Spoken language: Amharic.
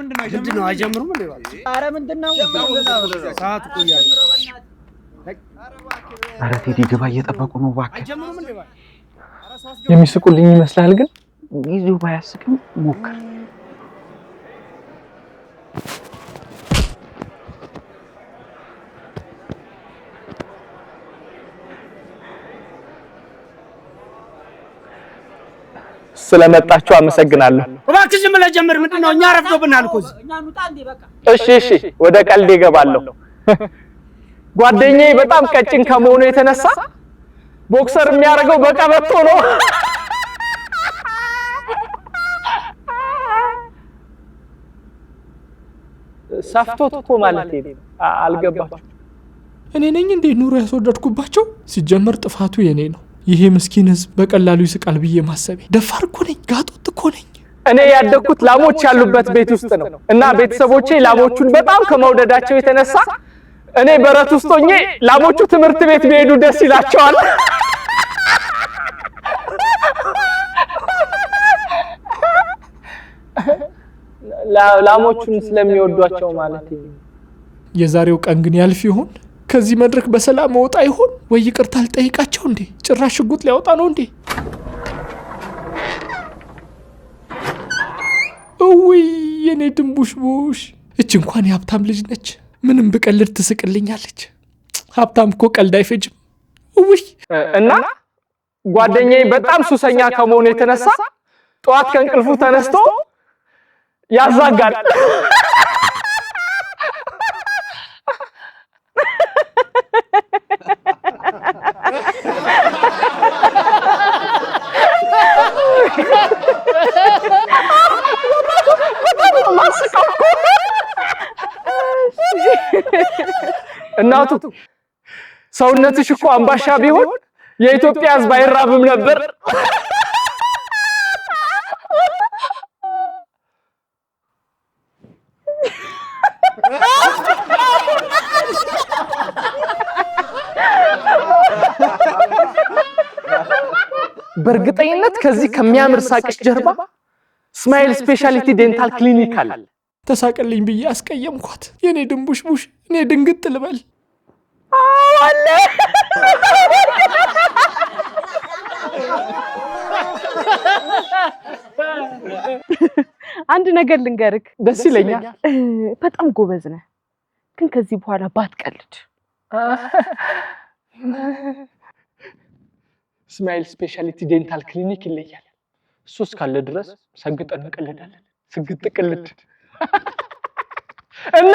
ምንድነው አይጀምሩም እንዴ ባል አረ ምንድነው ሰዓት ቆያለ አረ ቴዲ ግባ እየጠበቁ ነው ባክ አይጀምሩም እንዴ ባል የሚስቁልኝ ይመስላል ግን ጊዜው ባያስቅም ሞክር ስለመጣችሁ አመሰግናለሁ እባክህ ዝም ብለህ ጀምር ምንድነው እኛ ረፍዶብናል እኮ እኛ ኑጣ እንዴ በቃ እሺ ወደ ቀልድ ይገባለሁ ጓደኛዬ በጣም ቀጭን ከመሆኑ የተነሳ ቦክሰር የሚያደርገው በቀበቶ ነው ሳፍቶት እኮ ማለት አልገባችሁ እኔ ነኝ እንዴ ኑሮ ያስወደድኩባቸው ሲጀመር ጥፋቱ የኔ ነው ይሄ ምስኪን ህዝብ በቀላሉ ይስቃል ብዬ ማሰቤ ደፋር እኮ ነኝ ጋጦት እኮ ነኝ እኔ ያደኩት ላሞች ያሉበት ቤት ውስጥ ነው እና ቤተሰቦቼ ላሞቹን በጣም ከመውደዳቸው የተነሳ እኔ በረት ውስጥ ሆኜ ላሞቹ ትምህርት ቤት ቢሄዱ ደስ ይላቸዋል ላሞቹን ስለሚወዷቸው ማለት ነው የዛሬው ቀን ግን ያልፍ ይሆን ከዚህ መድረክ በሰላም ወጣ ይሆን ወይ ይቅርታ አልጠይቃቸው እንዴ ጭራሽ ሽጉጥ ሊያወጣ ነው እንዴ ወይ የኔ ድንቡሽቡሽ እቺ እንኳን የሀብታም ልጅ ነች ምንም በቀልድ ትስቅልኛለች ሀብታም እኮ ቀልድ አይፈጅም ወይ እና ጓደኛዬ በጣም ሱሰኛ ከመሆኑ የተነሳ ጧት ከእንቅልፉ ተነስቶ ያዛጋል እናቱ ሰውነትሽ እኮ አምባሻ ቢሆን የኢትዮጵያ ህዝብ አይራብም ነበር በእርግጠኝነት ከዚህ ከሚያምር ሳቅሽ ጀርባ ስማይል ስፔሻሊቲ ዴንታል ክሊኒክ አለ ተሳቀልኝ ብዬ አስቀየምኳት የኔ ድንቡሽቡሽ እኔ ድንግጥ ልበል አለ አንድ ነገር ልንገርክ ደስ ይለኛል በጣም ጎበዝ ነህ ግን ከዚህ በኋላ ባትቀልድ ስማይል ስፔሻሊቲ ዴንታል ክሊኒክ ይለያል እሱ እስካለ ድረስ ሰግጠን እንቀልዳለን ስግጥ ቅልድ እና